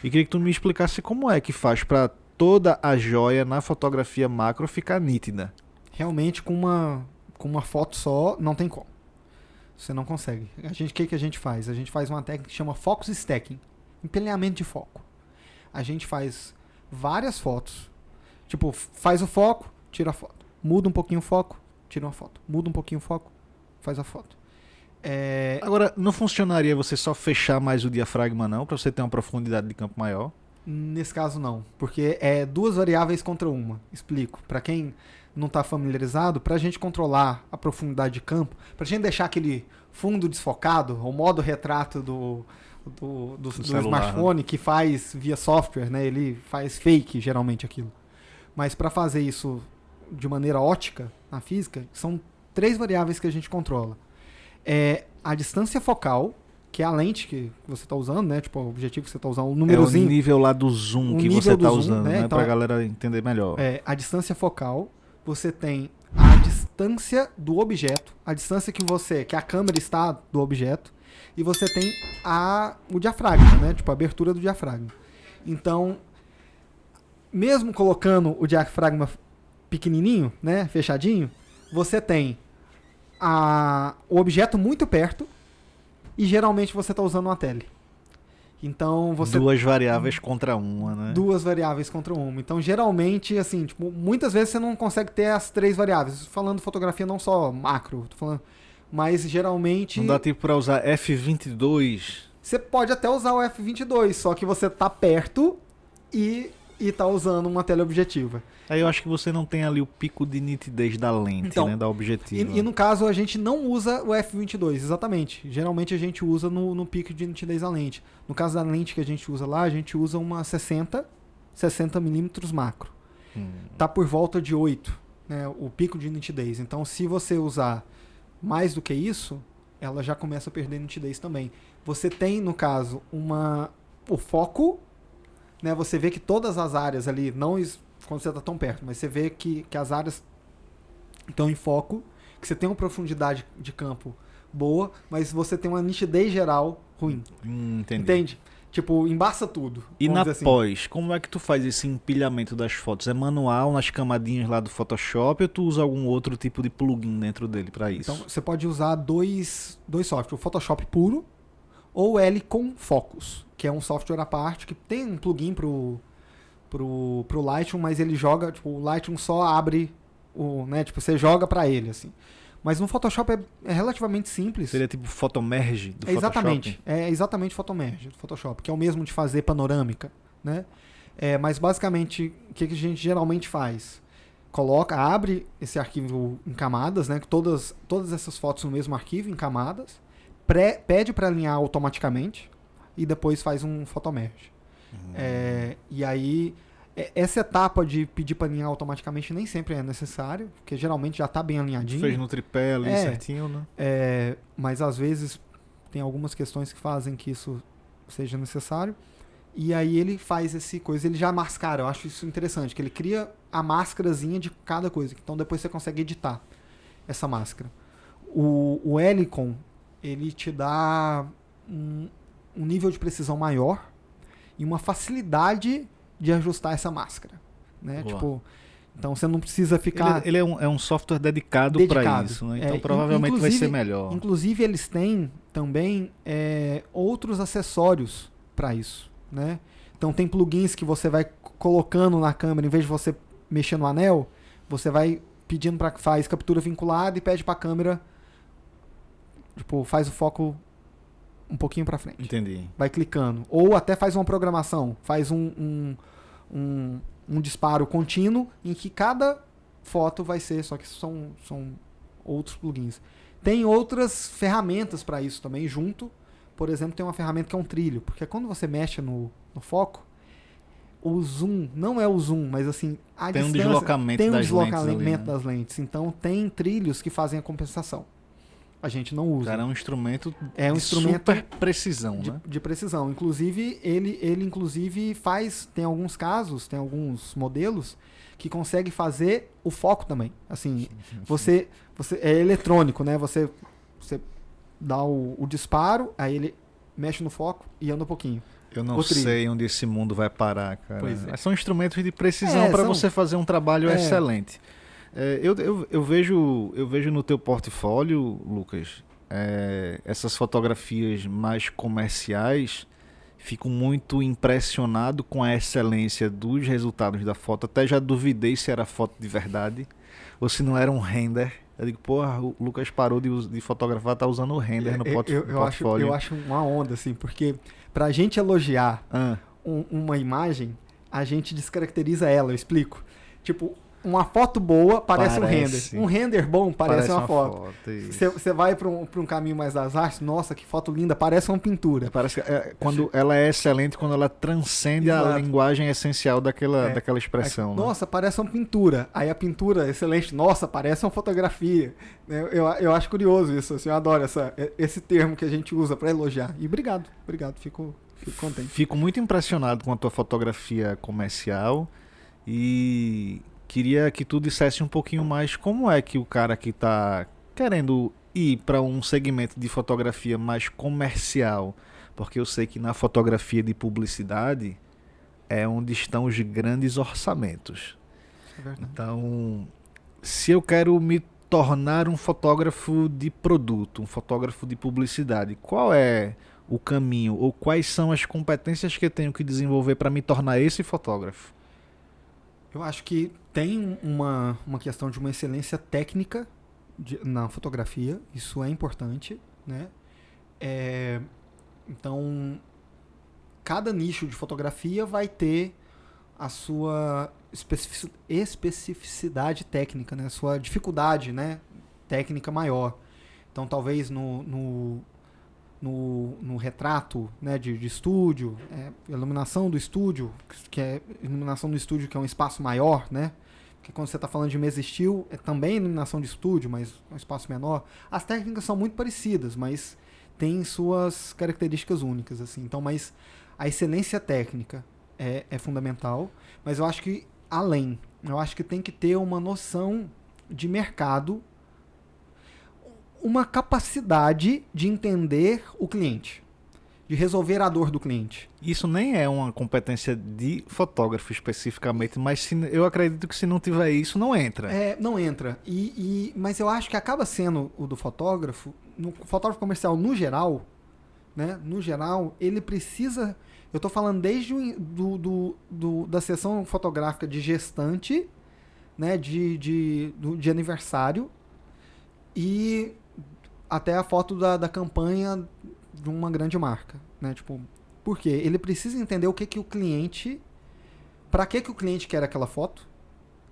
E queria que tu me explicasse como é que faz para toda a joia na fotografia macro ficar nítida. Realmente, com uma foto só, não tem como. Você não consegue. O que a gente faz? A gente faz uma técnica que chama focus stacking, empilhamento de foco. A gente faz várias fotos. Tipo, faz o foco, tira a foto. Muda um pouquinho o foco, tira uma foto. Muda um pouquinho o foco, faz a foto. Agora, não funcionaria você só fechar mais o diafragma não, para você ter uma profundidade de campo maior? Nesse caso não, porque é duas variáveis contra uma. Explico. Para quem não está familiarizado, para a gente controlar a profundidade de campo, para a gente deixar aquele fundo desfocado, o modo retrato do celular, smartphone, né? que faz via software, né? Ele faz fake geralmente aquilo. Mas para fazer isso de maneira ótica, na física, são 3 variáveis que a gente controla. É a distância focal, que é a lente que você está usando, né? Tipo, o objetivo que você está usando, o númerozinho. É o nível lá do zoom que você está usando, né? Então, Pra galera entender melhor. a distância focal, você tem a distância do objeto, a distância que a câmera está do objeto, e você tem o diafragma, né? Tipo, a abertura do diafragma. Então, mesmo colocando o diafragma pequenininho, né? Fechadinho, você tem o objeto muito perto e geralmente você está usando uma tele. Então você... Duas variáveis contra uma, né? Duas variáveis contra uma. Então geralmente, assim, tipo, muitas vezes você não consegue ter as 3 variáveis. Falando fotografia não só macro, tô falando, mas geralmente... Não dá tipo para usar F22? Você pode até usar o F22, só que você tá perto e tá usando uma teleobjetiva. Aí eu acho que você não tem ali o pico de nitidez da lente, então, né, da objetiva. E no caso a gente não usa o F22, exatamente. Geralmente a gente usa no pico de nitidez da lente. No caso da lente que a gente usa lá, a gente usa uma 60 milímetros macro. Tá por volta de 8, né, o pico de nitidez. Então se você usar mais do que isso, ela já começa a perder nitidez também. Você tem, no caso, o foco, né, você vê que todas as áreas ali, não quando você está tão perto, mas você vê que as áreas estão em foco, que você tem uma profundidade de campo boa, mas você tem uma nitidez geral ruim. Entendi. Entende? Tipo, embaça tudo. E na assim. pós, como é que tu faz esse empilhamento das fotos? É manual, nas camadinhas lá do Photoshop, ou tu usa algum outro tipo de plugin dentro dele para isso? Então, você pode usar dois softwares, o Photoshop puro ou o Helicon Focus, que é um software à parte, que tem um plugin pro Lightroom, mas ele joga, tipo, o Lightroom só abre né, tipo, você joga para ele, assim. Mas no Photoshop é relativamente simples. Seria tipo Photomerge do Exatamente. Photoshop? É exatamente Photomerge do Photoshop, que é o mesmo de fazer panorâmica, né? Mas basicamente, o que a gente geralmente faz? Abre esse arquivo em camadas, né? Todas essas fotos no mesmo arquivo, em camadas. Pede para alinhar automaticamente e depois faz um Photomerge. E aí, essa etapa de pedir para alinhar automaticamente nem sempre é necessário, porque geralmente já está bem alinhadinho. Fez no tripé ali certinho, né? Mas às vezes tem algumas questões que fazem que isso seja necessário. E aí ele faz ele já mascara, eu acho isso interessante, que ele cria a máscarazinha de cada coisa. Então depois você consegue editar essa máscara. O Helicon, ele te dá um nível de precisão maior e uma facilidade de ajustar essa máscara, né? Tipo, então você não precisa ficar... Ele é um software dedicado para isso, né? Então provavelmente vai ser melhor. Inclusive eles têm também outros acessórios para isso, né? Então tem plugins que você vai colocando na câmera, em vez de você mexer no anel, você vai pedindo para que faz captura vinculada e pede para a câmera, tipo, faz o foco um pouquinho para frente. Entendi. Vai clicando. Ou até faz uma programação, faz um disparo contínuo em que cada foto vai ser, só que são outros plugins. Tem outras ferramentas para isso também junto. Por exemplo, tem uma ferramenta que é um trilho, porque quando você mexe no foco, o zoom, não é o zoom, mas assim, a tem distância, um deslocamento tem um das deslocamento lentes ali, né? das lentes. Então tem trilhos que fazem a compensação. A gente não usa. Cara, é um instrumento É um de instrumento super precisão, né? de precisão. Inclusive, ele inclusive faz, tem alguns casos, tem alguns modelos que consegue fazer o foco também. Assim, você é eletrônico, né? Você dá o disparo, aí ele mexe no foco e anda um pouquinho. Eu não sei onde esse mundo vai parar, cara. Pois é. São instrumentos de precisão para você fazer um trabalho excelente. Eu vejo no teu portfólio, Lucas, essas fotografias mais comerciais. Fico muito impressionado com a excelência dos resultados da foto. Até já duvidei se era foto de verdade ou se não era um render. Eu digo, porra, o Lucas parou de fotografar, tá usando o render no portfólio. Eu acho uma onda, assim, porque pra gente elogiar uma imagem, a gente descaracteriza ela, eu explico. Tipo, uma foto boa parece um render. Um render bom parece uma foto. Você vai para um caminho mais das artes, nossa, que foto linda, parece uma pintura. Parece que quando ela é excelente, quando ela transcende a linguagem essencial daquela expressão. Nossa, parece uma pintura. Aí a pintura excelente, nossa, parece uma fotografia. Eu acho curioso isso, assim, eu adoro esse termo que a gente usa para elogiar. E obrigado, fico contente. Fico muito impressionado com a tua fotografia comercial e queria que tu dissesse um pouquinho mais como é que o cara que está querendo ir para um segmento de fotografia mais comercial, porque eu sei que na fotografia de publicidade é onde estão os grandes orçamentos. É verdade. Então, se eu quero me tornar um fotógrafo de produto, um fotógrafo de publicidade, qual é o caminho ou quais são as competências que eu tenho que desenvolver para me tornar esse fotógrafo? Eu acho que tem uma questão de uma excelência técnica na fotografia, isso é importante, né? Então, cada nicho de fotografia vai ter a sua especificidade técnica, né? A sua dificuldade, né? Técnica maior. Então, talvez no retrato, né, de estúdio, iluminação do estúdio, que é um espaço maior, né? Porque quando você está falando de mesa steel, é também iluminação de estúdio, mas é um espaço menor. As técnicas são muito parecidas, mas têm suas características únicas, assim. Então, mas a excelência técnica é fundamental, mas eu acho que eu acho que tem que ter uma noção de mercado, uma capacidade de entender o cliente, de resolver a dor do cliente. Isso nem é uma competência de fotógrafo especificamente, mas eu acredito que se não tiver isso, não entra. Não entra. Mas eu acho que acaba sendo o do fotógrafo, no fotógrafo comercial no geral, né? No geral, ele precisa... Eu estou falando desde da sessão fotográfica de gestante, né? de aniversário, e até a foto da campanha de uma grande marca, né? Tipo, por quê? Ele precisa entender o que o cliente, para que o cliente quer aquela foto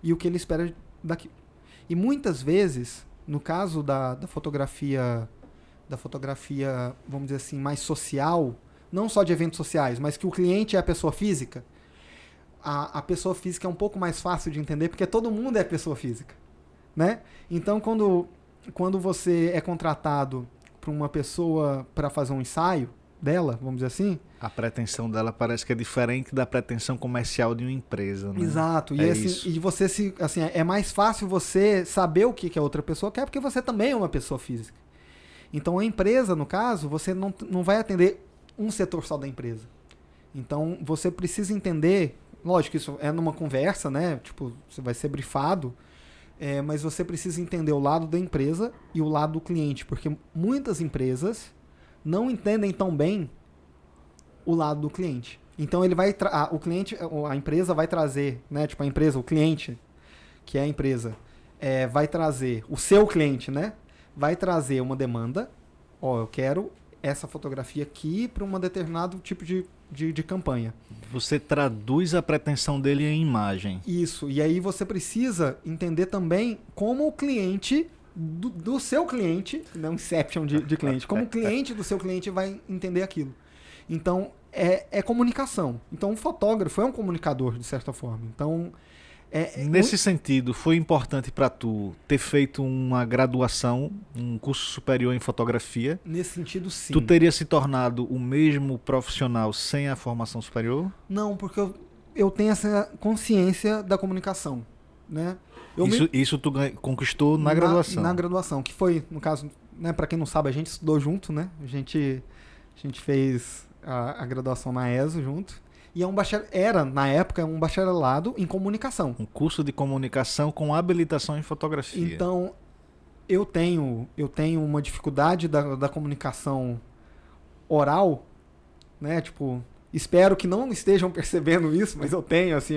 e o que ele espera daquilo. E muitas vezes, no caso da fotografia, vamos dizer assim, mais social, não só de eventos sociais, mas que o cliente é a pessoa física, a pessoa física é um pouco mais fácil de entender, porque todo mundo é pessoa física, né? Então, quando você é contratado para uma pessoa para fazer um ensaio dela, vamos dizer assim... A pretensão dela parece que é diferente da pretensão comercial de uma empresa, né? Exato. E você é mais fácil você saber o que a outra pessoa quer, porque você também é uma pessoa física. Então, a empresa, no caso, você não vai atender um setor só da empresa. Então, você precisa entender... Lógico que isso é numa conversa, né? Tipo, você vai ser brifado... mas você precisa entender o lado da empresa e o lado do cliente, porque muitas empresas não entendem tão bem o lado do cliente. Então ele vai a empresa vai trazer, né? Tipo, a empresa, o cliente, que é a empresa, vai trazer o seu cliente, né? Vai trazer uma demanda. Eu quero essa fotografia aqui para um determinado tipo de campanha. Você traduz a pretensão dele em imagem. Isso, e aí você precisa entender também como o cliente do seu cliente, não inception de cliente, como o cliente do seu cliente vai entender aquilo. Então, é comunicação. Então, o fotógrafo é um comunicador, de certa forma. Então, nesse sentido, foi importante para tu ter feito uma graduação, um curso superior em fotografia? Nesse sentido, sim. Tu teria se tornado o mesmo profissional sem a formação superior? Não, porque eu tenho essa consciência da comunicação, né? Isso tu conquistou na graduação? Na graduação, que foi, no caso, né, para quem não sabe, a gente estudou junto, né? A gente fez a graduação na ESO junto. E era, na época, um bacharelado em comunicação. Um curso de comunicação com habilitação em fotografia. Então, eu tenho uma dificuldade da comunicação oral, né? Tipo, espero que não estejam percebendo isso, mas eu tenho, assim...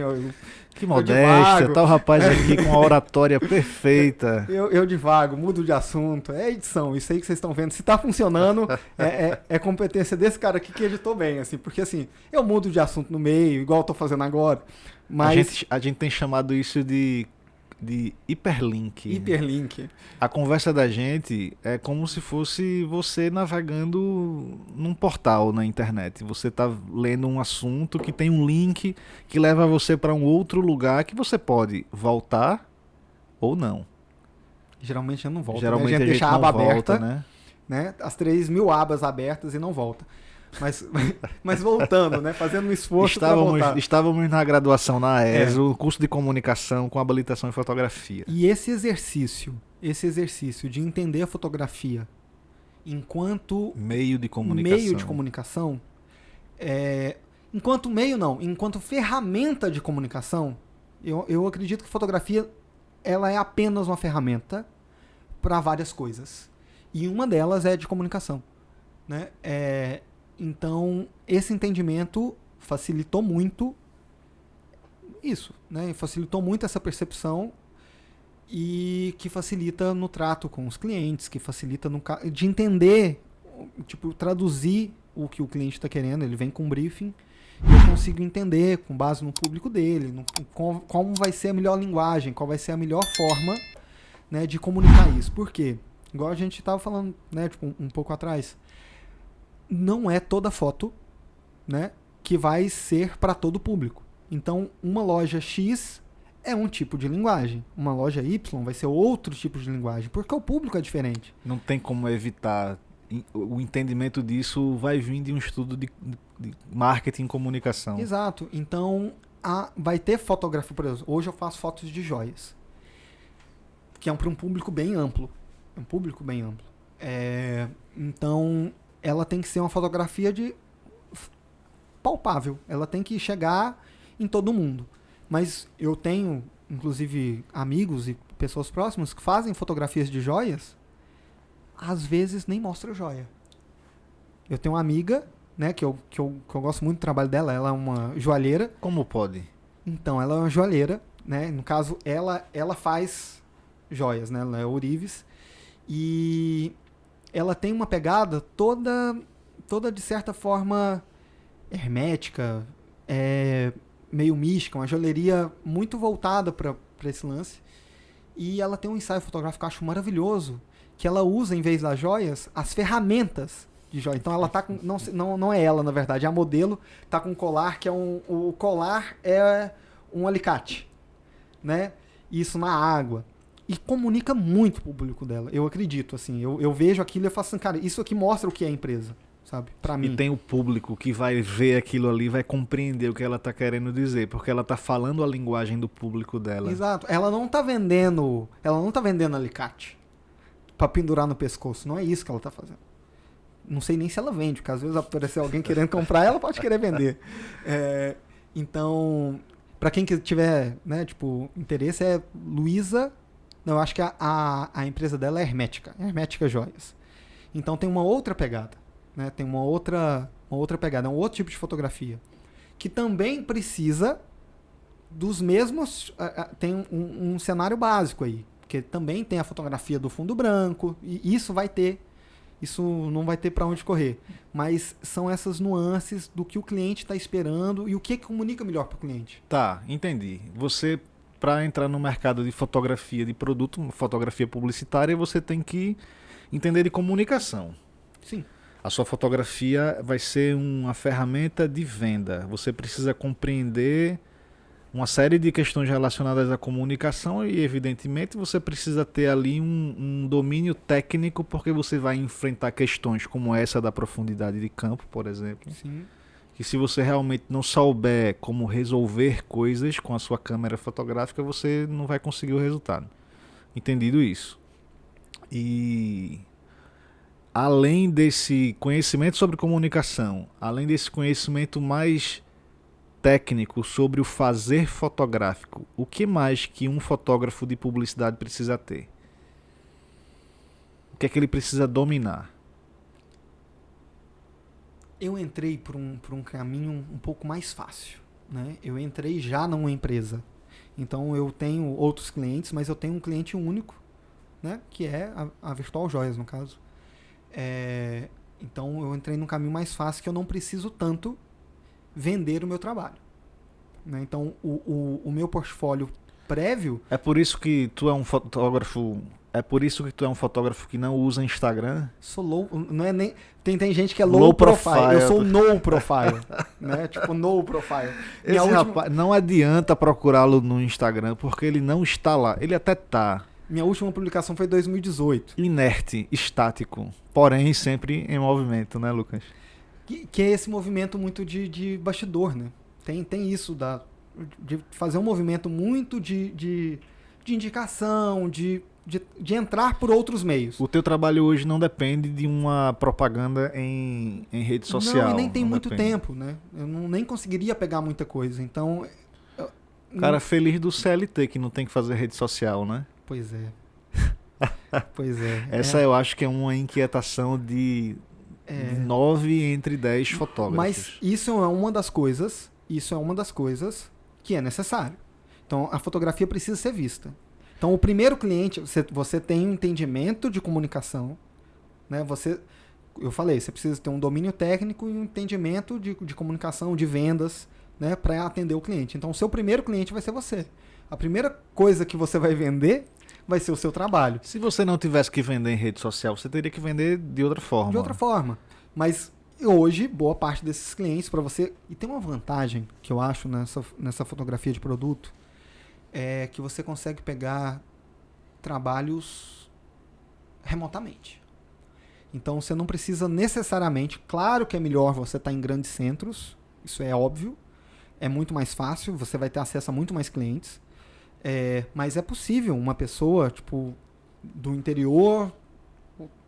Que modéstia, tá o rapaz aqui com a oratória perfeita. Eu divago, mudo de assunto, é edição, isso aí que vocês estão vendo. Se tá funcionando, é competência desse cara aqui que editou bem, assim, porque assim, eu mudo de assunto no meio, igual eu tô fazendo agora, mas... A gente tem chamado isso de hiperlink. Hiperlink. A conversa da gente é como se fosse você navegando num portal na internet. Você está lendo um assunto que tem um link que leva você para um outro lugar que você pode voltar ou não. Geralmente eu não volto. Geralmente né? a gente deixa não a aba volta, aberta, né? As 3.000 abas abertas e não volta. Mas voltando, né? Fazendo um esforço para voltar. Estávamos na graduação na ESO, curso de comunicação com habilitação em fotografia. E esse exercício de entender a fotografia enquanto meio de comunicação, enquanto ferramenta de comunicação, eu acredito que fotografia ela é apenas uma ferramenta para várias coisas. E uma delas é de comunicação, né? Então, esse entendimento facilitou muito isso, né? Facilitou muito essa percepção e que facilita no trato com os clientes, que facilita de entender, tipo, traduzir o que o cliente está querendo. Ele vem com um briefing e eu consigo entender, com base no público dele, como vai ser a melhor linguagem, qual vai ser a melhor forma, né, de comunicar isso. Por quê? Igual a gente estava falando, né, tipo, um pouco atrás. Não é toda foto, né, que vai ser para todo público. Então, uma loja X é um tipo de linguagem. Uma loja Y vai ser outro tipo de linguagem, porque o público é diferente. Não tem como evitar. O entendimento disso vai vir de um estudo de marketing e comunicação. Exato. Então, vai ter fotografia, por exemplo. Hoje eu faço fotos de joias, que é para um público bem amplo. É um público bem amplo. Então, ela tem que ser uma fotografia palpável. Ela tem que chegar em todo mundo. Mas eu tenho, inclusive, amigos e pessoas próximas que fazem fotografias de joias, às vezes nem mostra joia. Eu tenho uma amiga, né, que eu gosto muito do trabalho dela, ela é uma joalheira. Como pode? Então, ela é uma joalheira, né? No caso, ela faz joias, né? Ela é ourives. E ela tem uma pegada toda de certa forma hermética, meio mística, uma joalheria muito voltada para esse lance. E ela tem um ensaio fotográfico que eu acho maravilhoso, que ela usa, em vez das joias, as ferramentas de joia. Então ela tá com... Não é ela, na verdade, é a modelo, tá com um colar, que é o colar é um alicate, né? Isso na água. E comunica muito pro público dela, eu acredito, assim. Eu vejo aquilo e eu faço assim, cara, isso aqui mostra o que é a empresa, sabe? Pra mim. E tem o público que vai ver aquilo ali, vai compreender o que ela tá querendo dizer, porque ela tá falando a linguagem do público dela. Exato. Ela não tá vendendo alicate pra pendurar no pescoço. Não é isso que ela tá fazendo. Não sei nem se ela vende, porque às vezes aparecer alguém querendo comprar, ela pode querer vender. Então, pra quem tiver, né, tipo, interesse, é Luísa. Não, eu acho que a empresa dela é Hermética Joias. Então tem uma outra pegada, né? Tem uma outra pegada, é um outro tipo de fotografia. Que também precisa dos mesmos... Tem um cenário básico aí, porque também tem a fotografia do fundo branco, e isso vai ter isso não vai ter para onde correr. Mas são essas nuances do que o cliente está esperando e o que comunica melhor para o cliente. Tá, entendi. Você, para entrar no mercado de fotografia de produto, fotografia publicitária, você tem que entender de comunicação. Sim. A sua fotografia vai ser uma ferramenta de venda. Você precisa compreender uma série de questões relacionadas à comunicação e, evidentemente, você precisa ter ali um domínio técnico, porque você vai enfrentar questões como essa da profundidade de campo, por exemplo. Sim. Que se você realmente não souber como resolver coisas com a sua câmera fotográfica, você não vai conseguir o resultado. Entendido isso. E além desse conhecimento sobre comunicação, além desse conhecimento mais técnico sobre o fazer fotográfico, o que mais que um fotógrafo de publicidade precisa ter? O que é que ele precisa dominar? Eu entrei por um caminho um pouco mais fácil, né? Eu entrei já numa empresa. Então eu tenho outros clientes, mas eu tenho um cliente único, né? Que é a Virtual Joias, no caso. Então eu entrei num caminho mais fácil, que eu não preciso tanto vender o meu trabalho, né? Então o meu portfólio prévio... É por isso que tu é um fotógrafo... É por isso que tu é um fotógrafo que não usa Instagram? Sou low... Não é nem... Tem gente que é low profile. Eu sou no profile. Né? Tipo, no profile. Esse rapaz, não adianta procurá-lo no Instagram, porque ele não está lá. Ele até tá. Minha última publicação foi em 2018. Inerte, estático. Porém, sempre em movimento, né, Lucas? Que é esse movimento muito de bastidor, né? Tem isso de fazer um movimento muito de indicação, de entrar por outros meios. O teu trabalho hoje não depende de uma propaganda em rede social. Não, e nem tem muito depende. tempo, né? Eu nem conseguiria pegar muita coisa, então... Cara feliz do CLT, que não tem que fazer rede social, né? Pois é. Pois é. Essa eu acho que é uma inquietação de 9 entre 10 fotógrafos. Mas isso é uma das coisas que é necessário. Então, a fotografia precisa ser vista. Então, o primeiro cliente, você tem um entendimento de comunicação, né? Eu falei, você precisa ter um domínio técnico e um entendimento de comunicação, de vendas, né? Para atender o cliente. Então, o seu primeiro cliente vai ser você. A primeira coisa que você vai vender vai ser o seu trabalho. Se você não tivesse que vender em rede social, você teria que vender de outra forma. De outra forma. Mas hoje, boa parte desses clientes, para você... E tem uma vantagem que eu acho nessa fotografia de produto, é que você consegue pegar trabalhos remotamente. Então, você não precisa necessariamente... Claro que é melhor você estar em grandes centros, isso é óbvio. É muito mais fácil, você vai ter acesso a muito mais clientes. Mas é possível uma pessoa, tipo, do interior...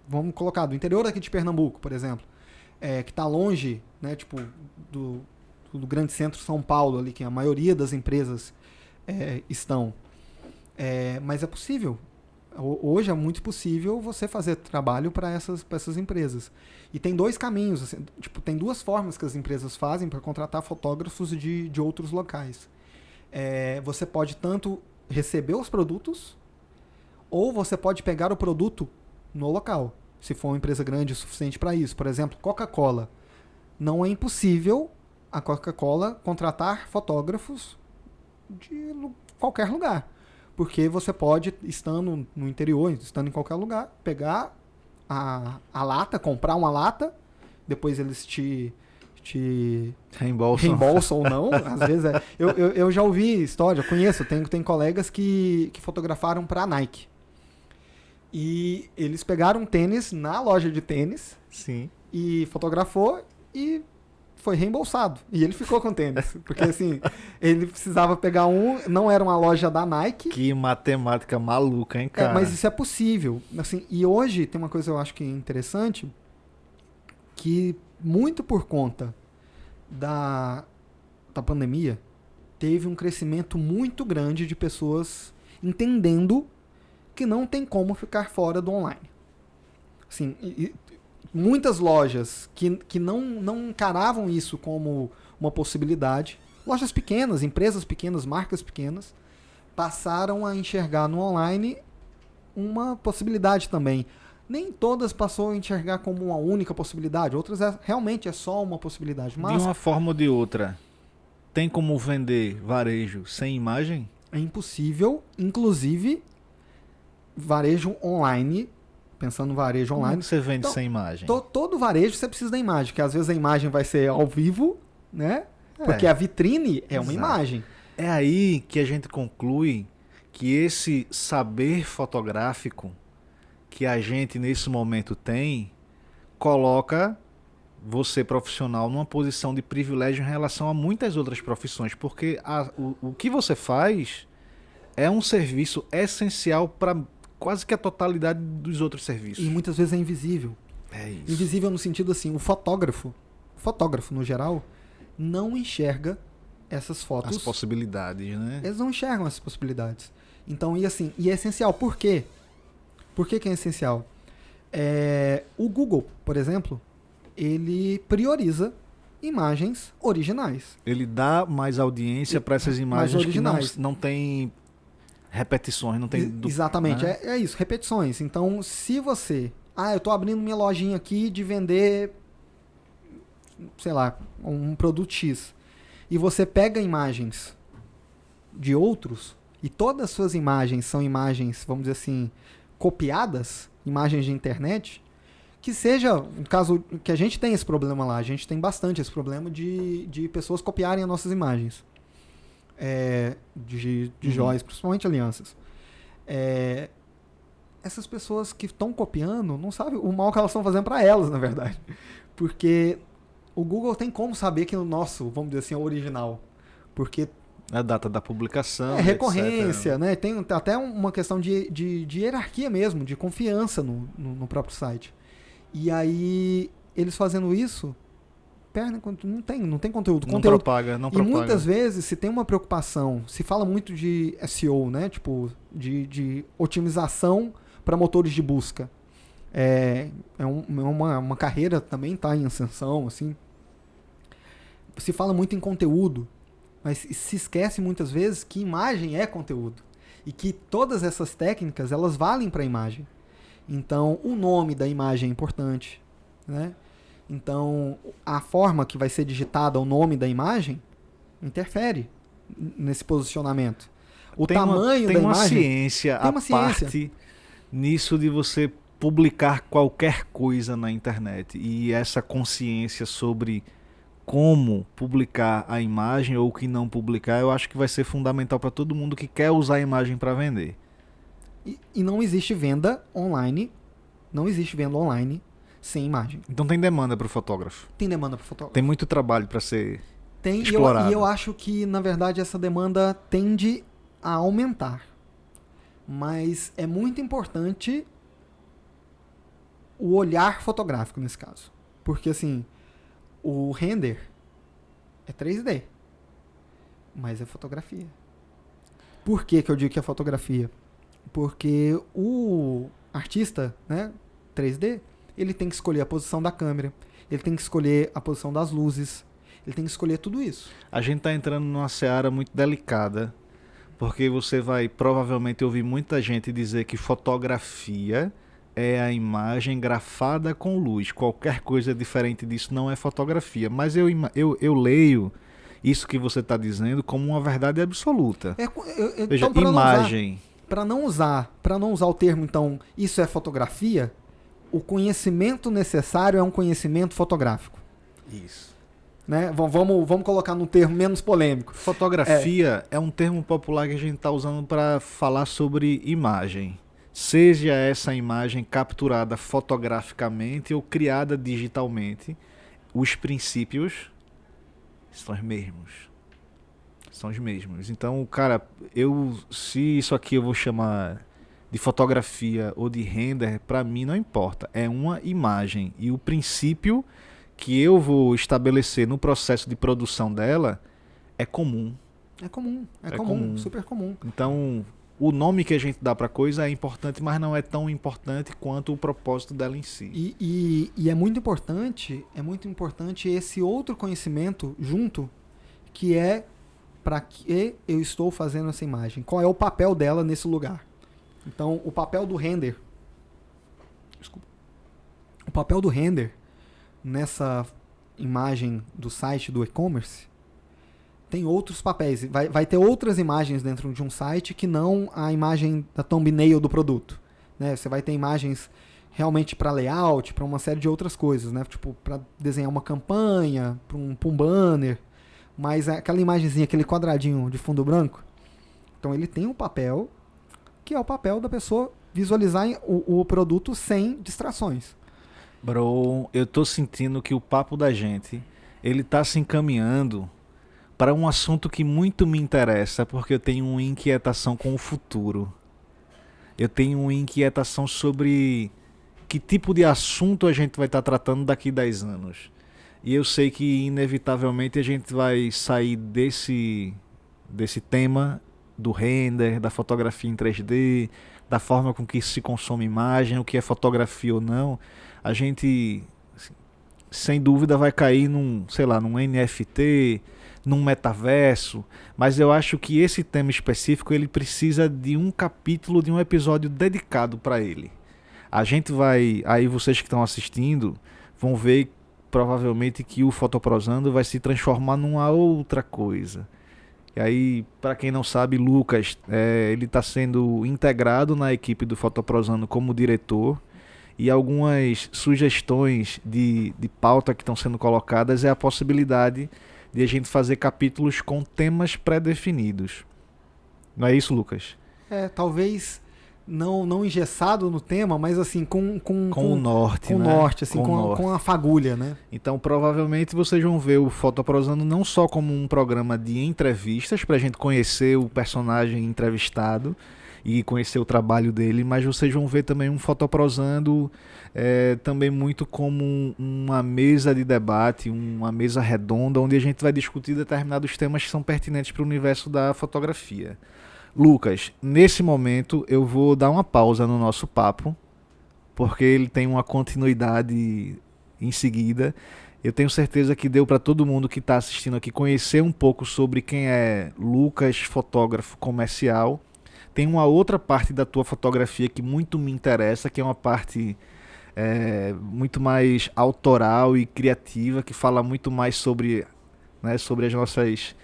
Vamos colocar, do interior aqui de Pernambuco, por exemplo, que está longe, né, tipo, do grande centro São Paulo, ali, que a maioria das empresas estão. Mas é possível. Hoje é muito possível você fazer trabalho para essas empresas. E tem dois caminhos, assim, tipo, tem duas formas que as empresas fazem para contratar fotógrafos de outros locais. Você pode tanto receber os produtos, ou você pode pegar o produto no local, se for uma empresa grande o suficiente para isso. Por exemplo, Coca-Cola. Não é impossível a Coca-Cola contratar fotógrafos de qualquer lugar. Porque você pode, estando no interior, estando em qualquer lugar, pegar a lata, comprar uma lata, depois eles te reembolsam ou não. Às vezes eu já ouvi história, eu conheço, tem colegas que fotografaram para a Nike. E eles pegaram um tênis na loja de tênis. Sim. E fotografou e foi reembolsado. E ele ficou com o tênis. Porque assim, ele precisava pegar não era uma loja da Nike. Que matemática maluca, hein, cara? Mas isso é possível. Assim, e hoje tem uma coisa que eu acho que é interessante, que muito por conta da pandemia, teve um crescimento muito grande de pessoas entendendo que não tem como ficar fora do online. Assim, muitas lojas que não encaravam isso como uma possibilidade, lojas pequenas, empresas pequenas, marcas pequenas, passaram a enxergar no online uma possibilidade também. Nem todas passou a enxergar como uma única possibilidade. Outras realmente é só uma possibilidade. Mas De uma forma ou de outra, tem como vender varejo sem imagem? é impossível, inclusive, varejo online, pensando no varejo Como é online. que você vende Então, sem imagem? Todo varejo você precisa da imagem, que às vezes a imagem vai ser ao vivo, né? Porque a vitrine é uma Exato. imagem. É aí que a gente conclui que esse saber fotográfico que a gente nesse momento tem, coloca você profissional numa posição de privilégio em relação a muitas outras profissões, porque o que você faz é um serviço essencial para quase que a totalidade dos outros serviços. E muitas vezes é invisível. É isso. Invisível no sentido assim, o fotógrafo no geral, não enxerga essas fotos. As possibilidades, né? Eles não enxergam essas possibilidades. Então, e é essencial. Por quê? Por que é essencial? O Google, por exemplo, ele prioriza imagens originais. Ele dá mais audiência para essas imagens que originais. não tem repetições, não tem... Exatamente, né? é isso, repetições. Então, se você... eu estou abrindo minha lojinha aqui de vender, sei lá, um produto X. E você pega imagens de outros, e todas as suas imagens são imagens, vamos dizer assim, copiadas, imagens de internet, que seja, no caso que a gente tem esse problema lá, a gente tem bastante esse problema de pessoas copiarem as nossas imagens de joias, principalmente alianças. Essas pessoas que estão copiando não sabem o mal que elas estão fazendo para elas, na verdade. Porque o Google tem como saber que o nosso, vamos dizer assim, é o original. Porque A data da publicação, recorrência, etc. né? Tem até uma questão de hierarquia mesmo, de confiança no próprio site. E aí, eles fazendo isso, não tem conteúdo. Não propaga. E muitas vezes, se tem uma preocupação, se fala muito de SEO, né? Tipo, de otimização para motores de busca. É uma carreira também tá em ascensão, assim. Se fala muito em conteúdo, mas se esquece muitas vezes que imagem é conteúdo. E que todas essas técnicas, elas valem para a imagem. Então, o nome da imagem é importante, né? Então, a forma que vai ser digitada o nome da imagem interfere nesse posicionamento. Tem uma imagem... ciência tem uma à parte nisso de você publicar qualquer coisa na internet. E essa consciência sobre como publicar a imagem ou o que não publicar, eu acho que vai ser fundamental para todo mundo que quer usar a imagem para vender. E não existe venda online. Não existe venda online sem imagem. Então tem demanda para o fotógrafo. Tem demanda para o fotógrafo. Tem muito trabalho para ser Tem, explorado. e eu acho que, na verdade, essa demanda tende a aumentar. Mas é muito importante o olhar fotográfico nesse caso. Porque, assim, o render é 3D, mas é fotografia. Por que eu digo que é fotografia? Porque o artista, né, 3D, ele tem que escolher a posição da câmera, ele tem que escolher a posição das luzes, ele tem que escolher tudo isso. A gente está entrando numa seara muito delicada, porque você vai provavelmente ouvir muita gente dizer que fotografia é a imagem grafada com luz. Qualquer coisa diferente disso não é fotografia. Mas eu leio isso que você está dizendo como uma verdade absoluta. Veja, então, imagem... Para não usar o termo, então, isso é fotografia, o conhecimento necessário é um conhecimento fotográfico. Isso. Né? Vamos colocar num termo menos polêmico. Fotografia é um termo popular que a gente está usando para falar sobre imagem. Seja essa imagem capturada fotograficamente ou criada digitalmente, os princípios são os mesmos. São os mesmos. Então, cara, se isso aqui eu vou chamar de fotografia ou de render, para mim não importa. É uma imagem. E o princípio que eu vou estabelecer no processo de produção dela é comum. É comum, super comum. Então, o nome que a gente dá para a coisa é importante, mas não é tão importante quanto o propósito dela em si. E é muito importante esse outro conhecimento junto, que é para que eu estou fazendo essa imagem. Qual é o papel dela nesse lugar? Então, o papel do render Desculpa. O papel do render nessa imagem do site do e-commerce tem outros papéis. Vai ter outras imagens dentro de um site que não a imagem da thumbnail do produto. Né? Você vai ter imagens realmente para layout, para uma série de outras coisas, né? Tipo, para desenhar uma campanha, para um banner. Mas aquela imagenzinha, aquele quadradinho de fundo branco, então ele tem um papel que é o papel da pessoa visualizar o produto sem distrações. Bro, eu tô sentindo que o papo da gente, ele tá se encaminhando para um assunto que muito me interessa, porque eu tenho uma inquietação com o futuro. Eu tenho uma inquietação sobre que tipo de assunto a gente vai estar tratando daqui 10 anos. E eu sei que, inevitavelmente, a gente vai sair desse tema do render, da fotografia em 3D, da forma com que se consome imagem, o que é fotografia ou não. A gente, assim, sem dúvida, vai cair num NFT, num metaverso, mas eu acho que esse tema específico ele precisa de um capítulo, de um episódio dedicado para ele. A gente vai, aí vocês que estão assistindo, vão ver provavelmente que o Fotoprosando vai se transformar numa outra coisa. E aí, para quem não sabe, Lucas, ele está sendo integrado na equipe do Fotoprosando como diretor, e algumas sugestões de pauta que estão sendo colocadas é a possibilidade de a gente fazer capítulos com temas pré-definidos. Não é isso, Lucas? Talvez não engessado no tema, mas assim, com o norte, com né? norte, assim, com a fagulha, né? Então, provavelmente vocês vão ver o Fotoprosando não só como um programa de entrevistas, para a gente conhecer o personagem entrevistado e conhecer o trabalho dele, mas vocês vão ver também um Fotoprosando também muito como uma mesa de debate, uma mesa redonda, onde a gente vai discutir determinados temas que são pertinentes para o universo da fotografia. Lucas, nesse momento eu vou dar uma pausa no nosso papo, porque ele tem uma continuidade em seguida. Eu tenho certeza que deu para todo mundo que está assistindo aqui conhecer um pouco sobre quem é Lucas, fotógrafo comercial. Tem uma outra parte da tua fotografia que muito me interessa, que é uma parte muito mais autoral e criativa, que fala muito mais sobre as nossas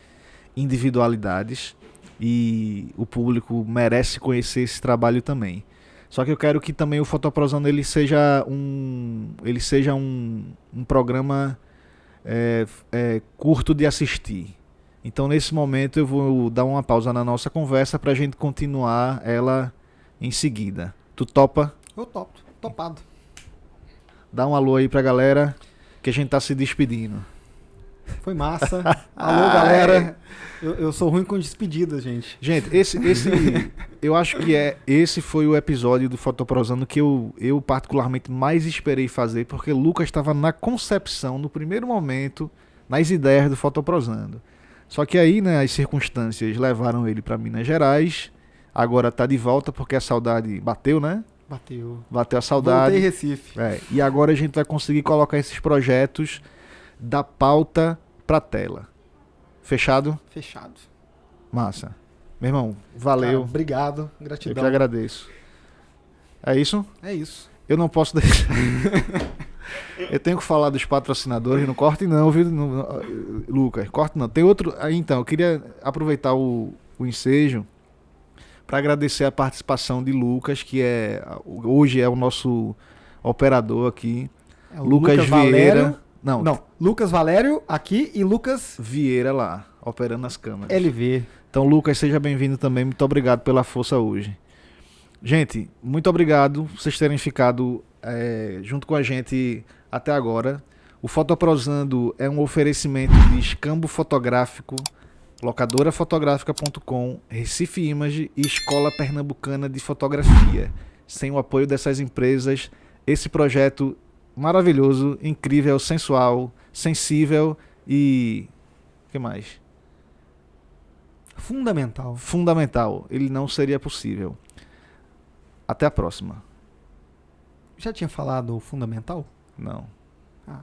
individualidades. E o público merece conhecer esse trabalho também. Só que eu quero que também o Fotoprosando ele seja um programa curto de assistir. Então, nesse momento, eu vou dar uma pausa na nossa conversa para a gente continuar ela em seguida. Tu topa? Eu topo, topado. Dá um alô aí pra galera, que a gente tá se despedindo. Foi massa. Alô, galera. Eu sou ruim com despedidas, gente. Gente, eu acho que esse foi o episódio do Fotoprosando que eu particularmente mais esperei fazer, porque Lucas estava na concepção, no primeiro momento, nas ideias do Fotoprosando. Só que aí, né, as circunstâncias levaram ele para Minas Gerais. Agora tá de volta porque a saudade bateu, né? Bateu a saudade. Voltei Recife. E agora a gente vai conseguir colocar esses projetos da pauta pra tela. Fechado? Fechado. Massa. Meu irmão, valeu. Cara, obrigado, gratidão. Eu que agradeço. É isso? É isso. Eu não posso deixar. Eu tenho que falar dos patrocinadores. Não corte não, viu, Lucas? Corte não. Tem outro... Então, eu queria aproveitar o ensejo para agradecer a participação de Lucas, que hoje é o nosso operador aqui. Lucas Vieira. Valério. Não, Lucas Valério aqui e Lucas Vieira lá, operando as câmeras. LV. Então, Lucas, seja bem-vindo também. Muito obrigado pela força hoje. Gente, muito obrigado por vocês terem ficado junto com a gente até agora. O Fotoprosando é um oferecimento de Escambo Fotográfico, locadorafotográfica.com, Recife Image e Escola Pernambucana de Fotografia. Sem o apoio dessas empresas, esse projeto maravilhoso, incrível, sensual, sensível e... o que mais? Fundamental. Ele não seria possível. Até a próxima. Já tinha falado fundamental? Não. Ah.